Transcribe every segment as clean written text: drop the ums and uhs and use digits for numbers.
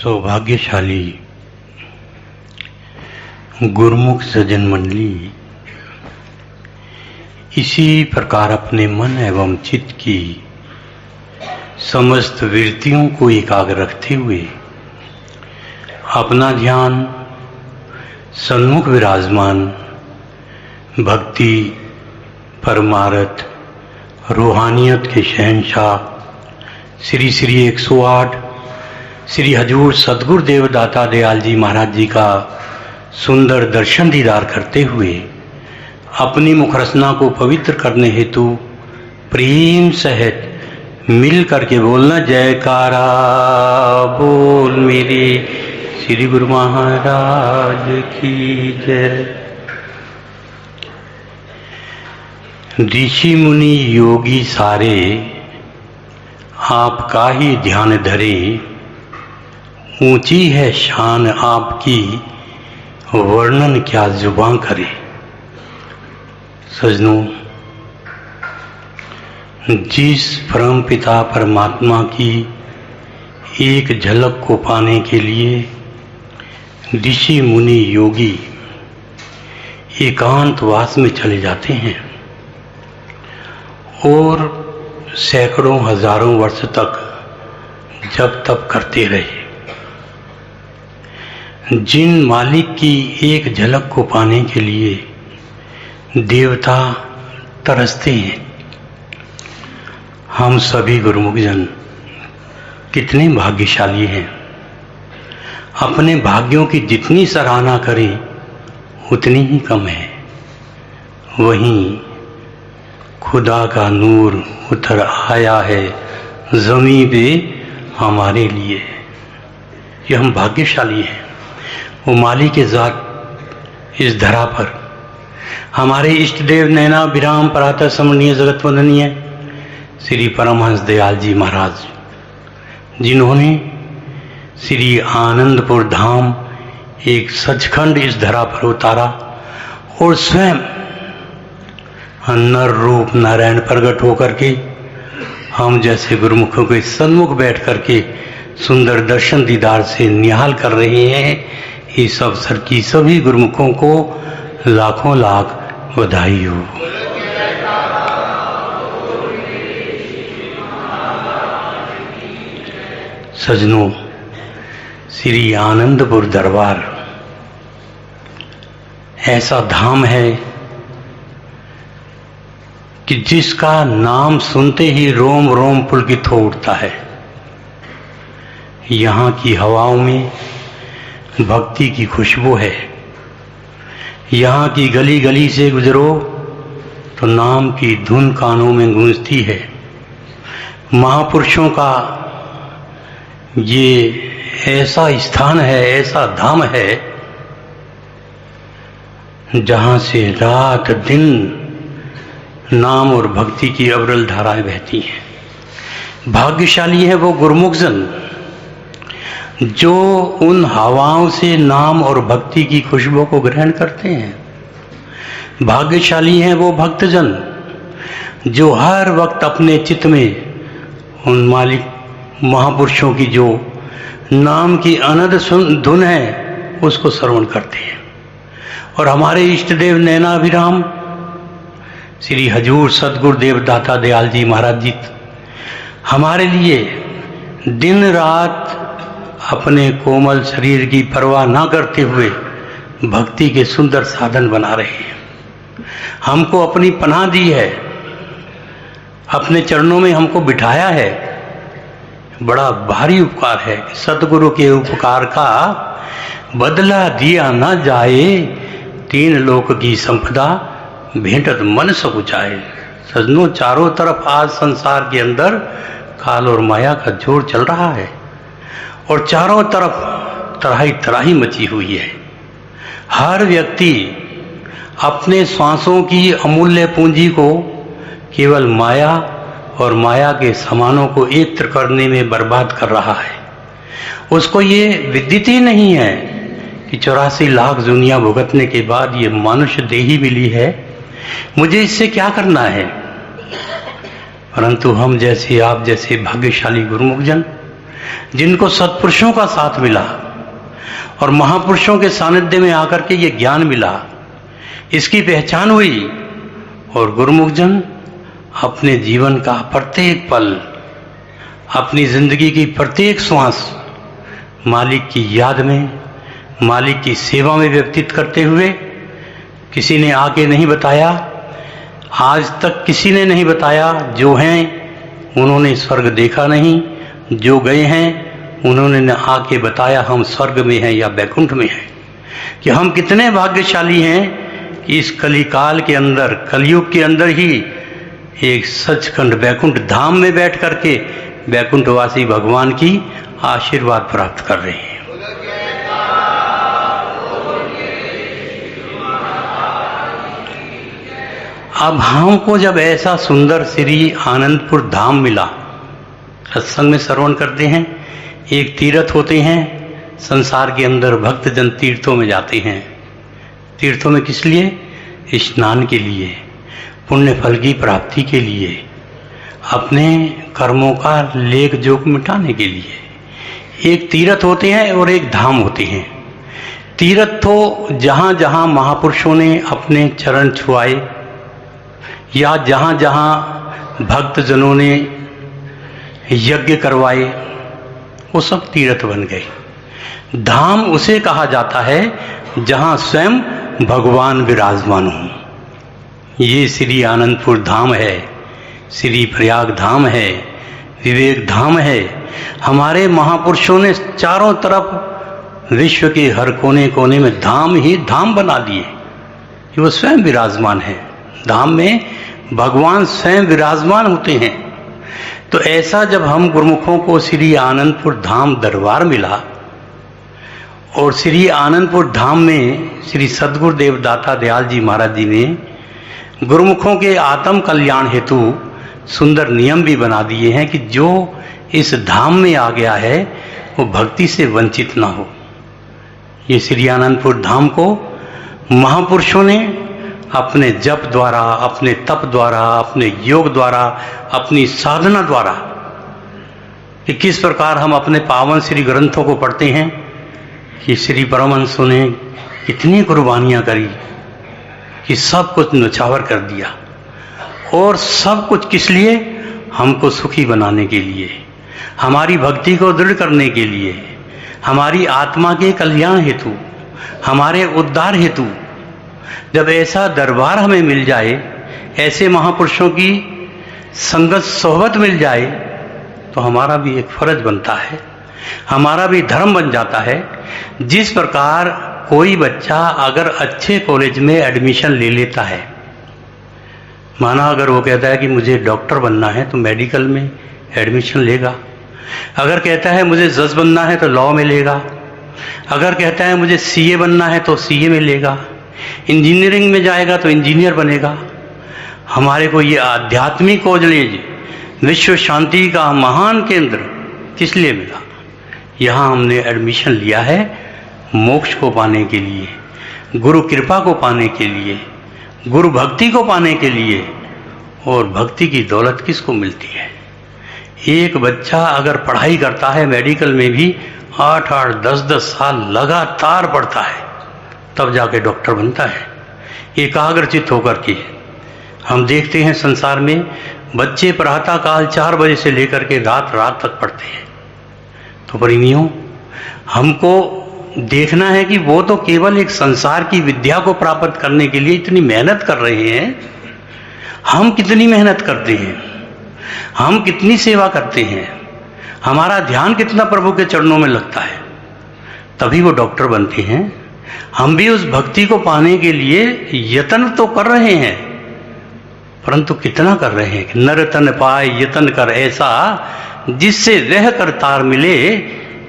सौभाग्यशाली गुरुमुख सज्जन मंडली इसी प्रकार अपने मन एवं चित्त की समस्त वृत्तियों को एकाग्र रखते हुए अपना ध्यान सन्मुख विराजमान भक्ति परमार्थ रूहानियत के शहंशाह श्री श्री 108 श्री हजूर सद्गुरुदेव दाता दयाल जी महाराज जी का सुंदर दर्शन दीदार करते हुए अपनी मुखरसना को पवित्र करने हेतु प्रेम सहित मिल करके बोलना जयकारा बोल मेरे श्री गुरु महाराज की जय। ऋषि मुनि योगी सारे आपका ही ध्यान धरे, ऊंची है शान आपकी वर्णन क्या जुबां करे। सजनों, जिस परम पिता परमात्मा की एक झलक को पाने के लिए ऋषि मुनि योगी एकांतवास में चले जाते हैं और सैकड़ों हजारों वर्ष तक जप तप करते रहे, जिन मालिक की एक झलक को पाने के लिए देवता तरसते हैं, हम सभी गुरुमुखजन कितने भाग्यशाली हैं। अपने भाग्यों की जितनी सराहना करें उतनी ही कम है। वहीं खुदा का नूर उतर आया है ज़मीं पे हमारे लिए। ये हम भाग्यशाली हैं। वो मालिक के ज़ात इस धरा पर हमारे इष्ट देव नैना विराम पराता समरणीय जगत वंदनीय श्री परमहंस दयाल जी महाराज, जिन्होंने श्री आनंदपुर धाम एक सचखंड इस धरा पर उतारा और स्वयं नर रूप नारायण प्रकट होकर के हम जैसे गुरुमुखों के सन्मुख बैठ करके सुंदर दर्शन दीदार से निहाल कर रहे हैं। इस अवसर की सभी गुरुमुखों को लाखों लाख बधाई हो। सजनों, श्री आनंदपुर दरबार ऐसा धाम है कि जिसका नाम सुनते ही रोम रोम पुलकित हो उठता है। यहाँ की हवाओं में भक्ति की खुशबू है। यहाँ की गली गली से गुजरो तो नाम की धुन कानों में गूंजती है। महापुरुषों का ये ऐसा स्थान है, ऐसा धाम है जहाँ से रात दिन नाम और भक्ति की अविरल धाराएं बहती हैं। भाग्यशाली है वो गुरुमुखजन जो उन हवाओं से नाम और भक्ति की खुशबू को ग्रहण करते हैं। भाग्यशाली हैं वो भक्तजन जो हर वक्त अपने चित्त में उन मालिक महापुरुषों की जो नाम की अनंत धुन है उसको श्रवण करते हैं। और हमारे इष्ट देव नैनाभिराम श्री हजूर सद्गुरुदेव दाता दयाल जी महाराज जी हमारे लिए दिन रात अपने कोमल शरीर की परवाह ना करते हुए भक्ति के सुंदर साधन बना रहे हैं। हमको अपनी पनाह दी है, अपने चरणों में हमको बिठाया है। बड़ा भारी उपकार है कि सतगुरु के उपकार का बदला दिया ना जाए, तीन लोक की संपदा भेंटत मन सकुचाए। सजनों, चारों तरफ आज संसार के अंदर काल और माया का जोर चल रहा है और चारों तरफ तराही तराही मची हुई है। हर व्यक्ति अपने श्वासों की अमूल्य पूंजी को केवल माया और माया के सामानों को एकत्र करने में बर्बाद कर रहा है। उसको ये विदित ही नहीं है कि 84 लाख दुनिया भुगतने के बाद ये मनुष्य देही मिली है, मुझे इससे क्या करना है। परंतु हम जैसे आप जैसे भाग्यशाली गुरुमुखजन जिनको सत्पुरुषों का साथ मिला और महापुरुषों के सानिध्य में आकर के ये ज्ञान मिला, इसकी पहचान हुई, और गुरुमुख जन अपने जीवन का प्रत्येक पल, अपनी जिंदगी की प्रत्येक श्वास मालिक की याद में, मालिक की सेवा में व्यतीत करते हुए, किसी ने आके नहीं बताया, आज तक किसी ने नहीं बताया, जो हैं उन्होंने स्वर्ग देखा नहीं, जो गए हैं उन्होंने न आके बताया हम स्वर्ग में हैं या बैकुंठ में हैं। कि हम कितने भाग्यशाली हैं कि इस कलिकाल के अंदर, कलयुग के अंदर ही एक सचखंड बैकुंठ धाम में बैठ करके बैकुंठवासी भगवान की आशीर्वाद प्राप्त कर रहे हैं। अब हमको जब ऐसा सुंदर श्री आनंदपुर धाम मिला, सत्संग में श्रवण करते हैं, एक तीर्थ होते हैं संसार के अंदर, भक्तजन तीर्थों में जाते हैं। तीर्थों में किस लिए? स्नान के लिए, पुण्य फल की प्राप्ति के लिए, अपने कर्मों का लेख जोख मिटाने के लिए। एक तीर्थ होते हैं और एक धाम होते हैं। तीर्थ तो जहाँ जहाँ महापुरुषों ने अपने चरण छुआए या जहाँ जहाँ भक्तजनों ने यज्ञ करवाए, वो सब तीर्थ बन गए। धाम उसे कहा जाता है जहाँ स्वयं भगवान विराजमान हों। ये श्री आनंदपुर धाम है, श्री प्रयाग धाम है, विवेक धाम है। हमारे महापुरुषों ने चारों तरफ विश्व के हर कोने कोने में धाम ही धाम बना दिए कि वो स्वयं विराजमान है। धाम में भगवान स्वयं विराजमान होते हैं। तो ऐसा जब हम गुरुमुखों को श्री आनंदपुर धाम दरबार मिला, और श्री आनंदपुर धाम में श्री सद्गुरुदेव दाता दयाल जी महाराज जी ने गुरुमुखों के आत्म कल्याण हेतु सुंदर नियम भी बना दिए हैं कि जो इस धाम में आ गया है वो भक्ति से वंचित ना हो। ये श्री आनंदपुर धाम को महापुरुषों ने अपने जप द्वारा, अपने तप द्वारा, अपने योग द्वारा, अपनी साधना द्वारा, कि किस प्रकार हम अपने पावन श्री ग्रंथों को पढ़ते हैं कि श्री परमहंसों ने इतनी कुर्बानियां करी कि सब कुछ न्यौछावर कर दिया। और सब कुछ किस लिए? हमको सुखी बनाने के लिए, हमारी भक्ति को दृढ़ करने के लिए, हमारी आत्मा के कल्याण हेतु, हमारे उद्धार हेतु। जब ऐसा दरबार हमें मिल जाए, ऐसे महापुरुषों की संगत सोहबत मिल जाए, तो हमारा भी एक फर्ज बनता है, हमारा भी धर्म बन जाता है। जिस प्रकार कोई बच्चा अगर अच्छे कॉलेज में एडमिशन ले लेता है, माना अगर वो कहता है कि मुझे डॉक्टर बनना है तो मेडिकल में एडमिशन लेगा, अगर कहता है मुझे जज बनना है तो लॉ में लेगा, अगर कहता है मुझे सीए बनना है तो सीए में लेगा, इंजीनियरिंग में जाएगा तो इंजीनियर बनेगा। हमारे को ये आध्यात्मिक कॉलेज विश्व शांति का महान केंद्र किस लिए मिला? यहाँ हमने एडमिशन लिया है मोक्ष को पाने के लिए, गुरु कृपा को पाने के लिए, गुरु भक्ति को पाने के लिए। और भक्ति की दौलत किसको मिलती है? एक बच्चा अगर पढ़ाई करता है मेडिकल में भी 8-8, 10-10 साल लगातार पढ़ता है, तब जाके डॉक्टर बनता है एकाग्रचित होकर के। हम देखते हैं संसार में बच्चे प्रातः काल 4 बजे से लेकर के रात तक पढ़ते हैं। तो प्रेमियों, हमको देखना है कि वो तो केवल एक संसार की विद्या को प्राप्त करने के लिए इतनी मेहनत कर रहे हैं, हम कितनी मेहनत करते हैं, हम कितनी सेवा करते हैं, हमारा ध्यान कितना प्रभु के चरणों में लगता है, तभी वो डॉक्टर बनते हैं। हम भी उस भक्ति को पाने के लिए यत्न तो कर रहे हैं, परंतु कितना कर रहे हैं? नर तन पाए यतन कर ऐसा, जिससे रह कर तार मिले,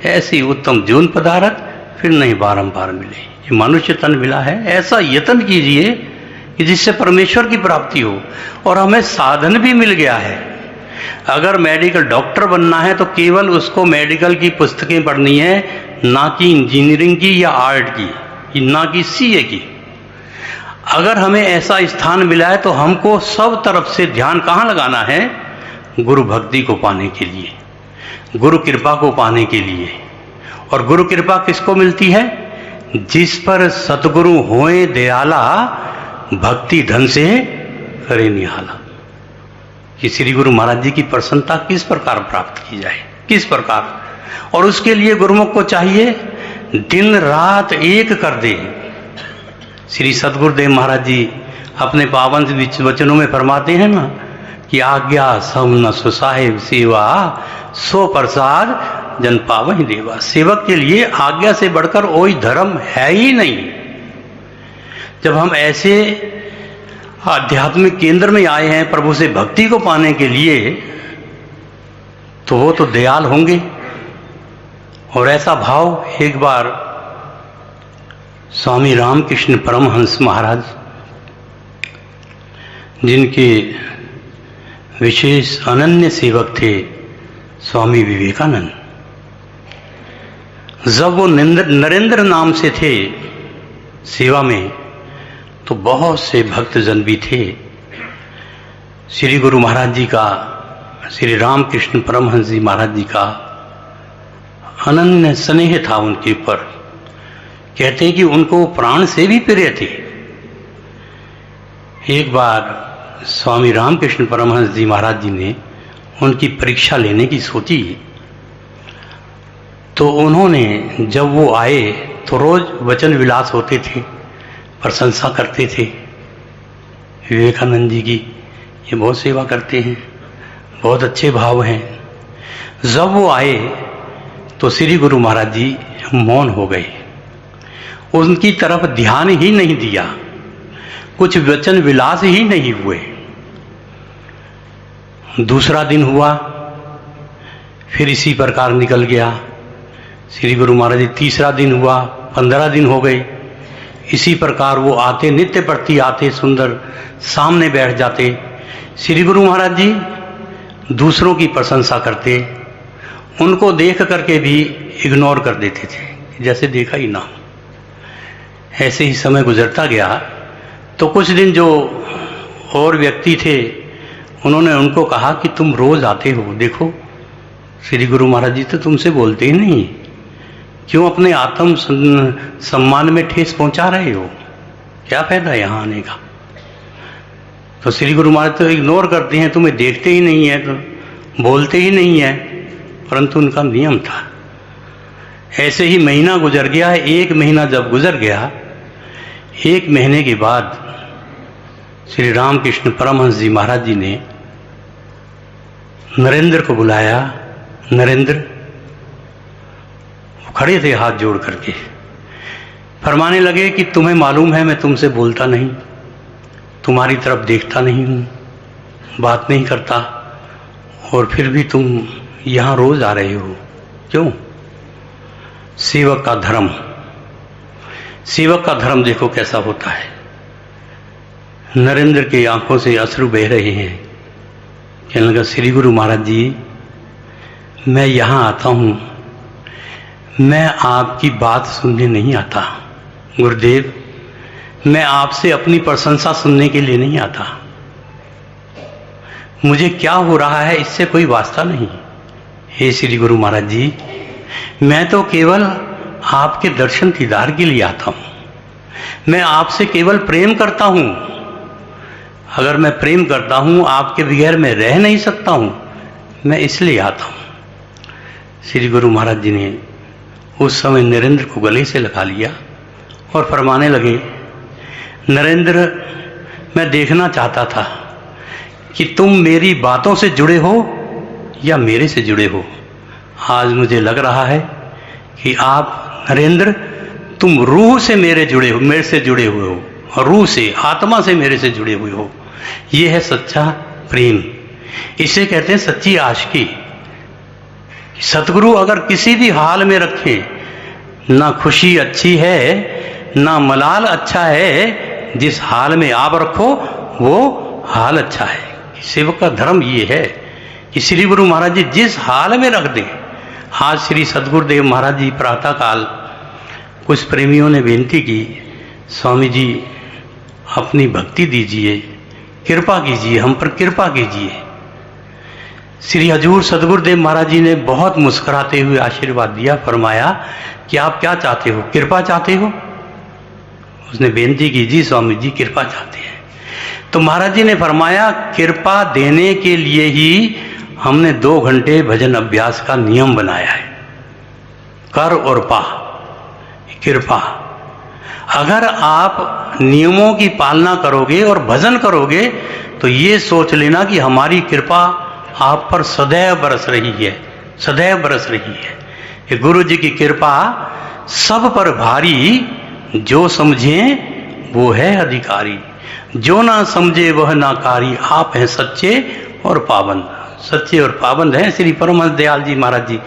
ऐसी उत्तम जीवन पदारथ फिर नहीं बारंबार मिले। ये मनुष्य तन मिला है, ऐसा यत्न कीजिए कि जिससे परमेश्वर की प्राप्ति हो। और हमें साधन भी मिल गया है। अगर मेडिकल डॉक्टर बनना है तो केवल उसको मेडिकल की पुस्तकें पढ़नी है, ना कि इंजीनियरिंग की या आर्ट की, ना कि सीए की। अगर हमें ऐसा स्थान मिला है तो हमको सब तरफ से ध्यान कहाँ लगाना है? गुरु भक्ति को पाने के लिए। गुरु कृपा को पाने के लिए। और गुरु कृपा किसको मिलती है? जिस पर सतगुरु होए दयाला, भक्ति धन से करे निहाला। कि श्री गुरु महाराज जी की प्रसन्नता किस प्रकार प्राप्त की जाए, किस प्रकार। और उसके लिए गुरुमुख को चाहिए दिन रात एक कर दे। श्री सतगुरुदेव महाराज जी अपने पावन वचनों में फरमाते हैं ना कि आज्ञा सब न सुसाहिब सेवा, सो प्रसाद जन पावहि देवा। सेवक के लिए आज्ञा से बढ़कर कोई धर्म है ही नहीं। जब हम ऐसे आध्यात्मिक केंद्र में आए हैं प्रभु से भक्ति को पाने के लिए, तो वो तो दयाल होंगे। और ऐसा भाव एक बार स्वामी रामकृष्ण परमहंस महाराज, जिनके विशेष अनन्य सेवक थे स्वामी विवेकानंद, जब वो नरेंद्र नाम से थे सेवा में, तो बहुत से भक्तजन भी थे। श्री गुरु महाराज जी का, श्री रामकृष्ण परमहंस जी महाराज जी का अनन्य स्नेह था उनके ऊपर। कहते हैं कि उनको प्राण से भी प्रिय थे। एक बार स्वामी रामकृष्ण परमहंस जी महाराज जी ने उनकी परीक्षा लेने की सोची, तो उन्होंने, जब वो आए तो रोज वचन विलास होते थे, प्रशंसा करते थे विवेकानंद जी की, ये बहुत सेवा करते हैं, बहुत अच्छे भाव हैं। जब वो आए तो श्री गुरु महाराज जी मौन हो गए, उनकी तरफ ध्यान ही नहीं दिया, कुछ वचन विलास ही नहीं हुए। दूसरा दिन हुआ, फिर इसी प्रकार निकल गया श्री गुरु महाराज जी। तीसरा दिन हुआ, 15 दिन हो गए, इसी प्रकार वो आते, नित्य प्रति आते, सुंदर सामने बैठ जाते। श्री गुरु महाराज जी दूसरों की प्रशंसा करते, उनको देख करके भी इग्नोर कर देते थे, जैसे देखा ही ना हो। ऐसे ही समय गुजरता गया, तो कुछ दिन जो और व्यक्ति थे, उन्होंने उनको कहा कि तुम रोज आते हो, देखो श्री गुरु महाराज जी तो तुमसे बोलते ही नहीं, क्यों अपने आत्म सम्मान में ठेस पहुंचा रहे हो, क्या फायदा यहाँ आने का। तो श्री गुरु महाराज तो इग्नोर करते हैं, तुम्हें देखते ही नहीं है, तो बोलते ही नहीं है, परंतु उनका नियम था। ऐसे ही महीना गुजर गया। 1 महीना जब गुजर गया, 1 महीने के बाद श्री रामकृष्ण परमहंस जी महाराज जी ने नरेंद्र को बुलाया। नरेंद्र, वो खड़े थे हाथ जोड़ करके, फरमाने लगे कि तुम्हें मालूम है मैं तुमसे बोलता नहीं, तुम्हारी तरफ देखता नहीं हूँ, बात नहीं करता, और फिर भी तुम यहाँ रोज आ रहे हो, क्यों? सेवक का धर्म, सेवक का धर्म देखो कैसा होता है। नरेंद्र की आंखों से अश्रु बह रहे हैं। कहने लगा, श्री गुरु महाराज जी, मैं यहाँ आता हूँ, मैं आपकी बात सुनने नहीं आता। गुरुदेव, मैं आपसे अपनी प्रशंसा सुनने के लिए नहीं आता, मुझे क्या हो रहा है इससे कोई वास्ता नहीं। हे श्री गुरु महाराज जी, मैं तो केवल आपके दर्शन दीदार के लिए आता हूं, मैं आपसे केवल प्रेम करता हूं। अगर मैं प्रेम करता हूं, आपके बगैर मैं रह नहीं सकता हूं, मैं इसलिए आता हूं। श्री गुरु महाराज जी ने उस समय नरेंद्र को गले से लगा लिया और फरमाने लगे, नरेंद्र, मैं देखना चाहता था कि तुम मेरी बातों से जुड़े हो या मेरे से जुड़े हो। आज मुझे लग रहा है कि आप नरेंद्र, तुम रूह से मेरे से जुड़े हुए हो, और रूह से, आत्मा से मेरे से जुड़े हुए हो। ये है सच्चा प्रेम, इसे कहते हैं सच्ची आशिकी। सतगुरु अगर किसी भी हाल में रखे, ना खुशी अच्छी है ना मलाल अच्छा है, जिस हाल में आप रखो वो हाल अच्छा है। सेवक का धर्म ये है कि श्री गुरु महाराज जी जिस हाल में रख दें। आज श्री सतगुरुदेव महाराज जी प्रातः काल, कुछ प्रेमियों ने बेनती की, स्वामी जी अपनी भक्ति दीजिए, कृपा कीजिए, हम पर कृपा कीजिए। श्री हजूर सदगुरुदेव महाराज जी ने बहुत मुस्कुराते हुए आशीर्वाद दिया, फरमाया कि आप क्या चाहते हो, कृपा चाहते हो? उसने बेनती की, जी स्वामी जी कृपा चाहते हैं। तो महाराज जी ने फरमाया, कृपा देने के लिए ही हमने 2 घंटे भजन अभ्यास का नियम बनाया है, कर और पा, कृपा। अगर आप नियमों की पालना करोगे और भजन करोगे तो ये सोच लेना कि हमारी कृपा आप पर सदैव बरस रही है, सदैव बरस रही है। कि गुरु जी की कृपा सब पर भारी, जो समझे वो है अधिकारी, जो ना समझे वह नाकारी, आप हैं सच्चे और पाबंद। सच्चे और पाबंद हैं श्री परमहंस दयाल जी महाराज जी।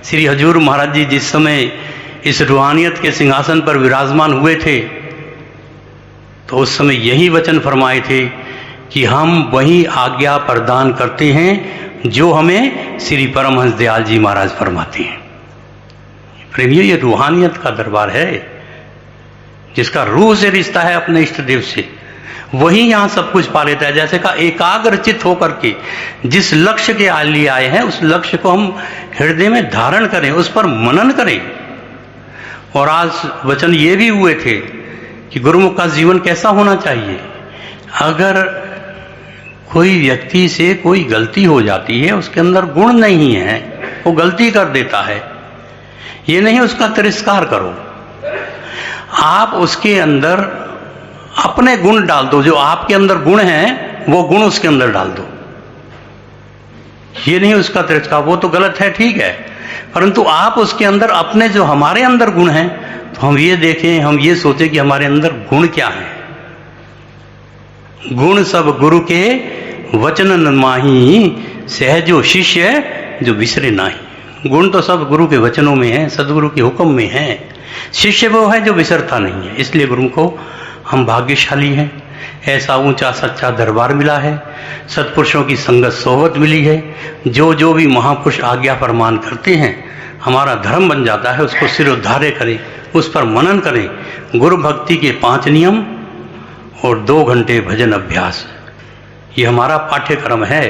श्री हजूर महाराज जी जिस समय इस रूहानियत के सिंहासन पर विराजमान हुए थे तो उस समय यही वचन फरमाए थे कि हम वही आज्ञा प्रदान करते हैं जो हमें श्री परमहंस दयाल जी महाराज फरमाते हैं। प्रेमियों, ये रूहानियत का दरबार है जिसका रूह से रिश्ता है अपने इष्ट देव से, वही यहाँ सब कुछ पा लेता है। जैसे कहा, एकाग्रचित होकर के जिस लक्ष्य के लिए आए हैं उस लक्ष्य को हम हृदय में धारण करें, उस पर मनन करें। और आज वचन ये भी हुए थे कि गुरुमुख का जीवन कैसा होना चाहिए। अगर कोई व्यक्ति से कोई गलती हो जाती है, उसके अंदर गुण नहीं है, वो गलती कर देता है, ये नहीं उसका तिरस्कार करो, आप उसके अंदर अपने गुण डाल दो। जो आपके अंदर गुण हैं वो गुण उसके अंदर डाल दो, ये नहीं उसका तिरस्कार, वो तो गलत है ठीक है, परंतु आप उसके अंदर अपने जो हमारे अंदर गुण हैं तो हम ये देखें, हम ये सोचें कि हमारे अंदर गुण क्या है। गुण सब गुरु के वचन माही, सहजो शिष्य जो बिसरे नाही। गुण तो सब गुरु के वचनों में है, सदगुरु के हुक्म में है। शिष्य वो है जो बिसरता नहीं है। इसलिए गुरु को हम भाग्यशाली हैं, ऐसा ऊंचा सच्चा दरबार मिला है, सत्पुरुषों की संगत सोहबत मिली है। जो जो भी महापुरुष आज्ञा फरमान करते हैं हमारा धर्म बन जाता है, उसको सिरोधार्य करें, उस पर मनन करें। गुरु भक्ति के 5 नियम और 2 घंटे भजन अभ्यास, ये हमारा पाठ्यक्रम है।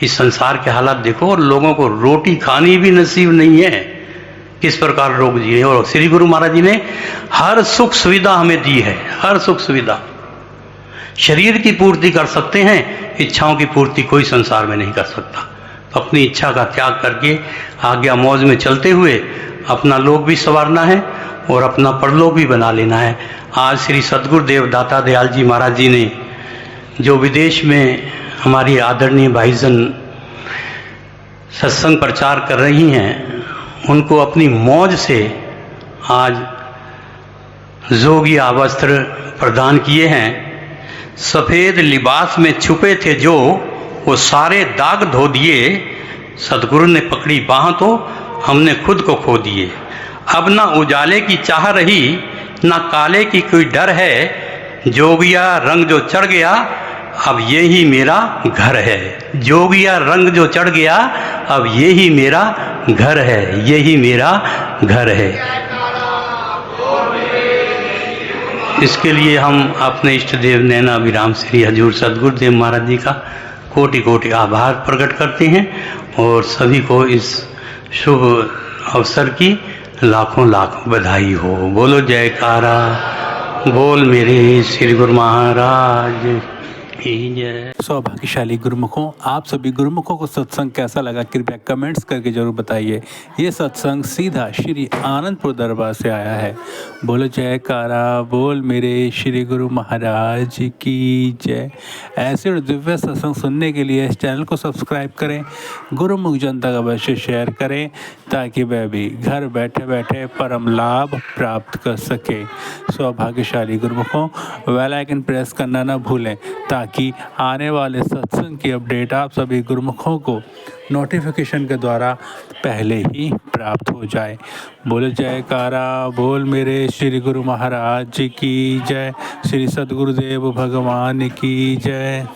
इस संसार के हालात देखो, और लोगों को रोटी खानी भी नसीब नहीं है, किस प्रकार लोग जिए। और श्री गुरु महाराज जी ने हर सुख सुविधा हमें दी है, हर सुख सुविधा। शरीर की पूर्ति कर सकते हैं, इच्छाओं की पूर्ति कोई संसार में नहीं कर सकता। तो अपनी इच्छा का त्याग करके आज्ञा मौज में चलते हुए अपना लोक भी संवारना है और अपना परलोक भी बना लेना है। आज श्री सद्गुरुदेव दाता दयाल जी महाराज जी ने जो विदेश में हमारी आदरणीय भाईजन सत्संग प्रचार कर रही हैं, उनको अपनी मौज से आज जोगिया वस्त्र प्रदान किए हैं। सफ़ेद लिबास में छुपे थे जो, वो सारे दाग धो दिए। सदगुरु ने पकड़ी बाह तो हमने खुद को खो दिए। अब ना उजाले की चाह रही, ना काले की कोई डर है। जोगिया रंग जो चढ़ गया, अब ये ही मेरा घर है। जोगिया रंग जो चढ़ गया, अब ये ही मेरा घर है, ये ही मेरा घर है। इसके लिए हम अपने इष्ट देव नैना अभिराम श्री हजूर सदगुरुदेव महाराज जी का कोटि कोटि आभार प्रकट करते हैं और सभी को इस शुभ अवसर की लाखों लाखों बधाई हो। बोलो जयकारा बोल मेरे श्री गुरु महाराज की जय। सौभाग्यशाली गुरुमुखों, आप सभी गुरुमुखों को सत्संग कैसा लगा कृपया कमेंट्स करके जरूर बताइए। ये सत्संग सीधा श्री आनंदपुर दरबार से आया है। बोलो जयकारा बोल मेरे श्री गुरु महाराज की जय। ऐसे और दिव्य सत्संग सुनने के लिए इस चैनल को सब्सक्राइब करें, गुरुमुख जनता का अवश्य शेयर करें ताकि वह भी घर बैठे बैठे परम लाभ प्राप्त कर सके। सौभाग्यशाली गुरुमुखों, बेल आइकन प्रेस करना ना भूलें ताकि आने वाले सत्संग की अपडेट आप सभी गुरुमुखों को नोटिफिकेशन के द्वारा पहले ही प्राप्त हो जाए। बोलो जयकारा बोल मेरे श्री गुरु महाराज की जय। श्री सद्गुरुदेव भगवान की जय।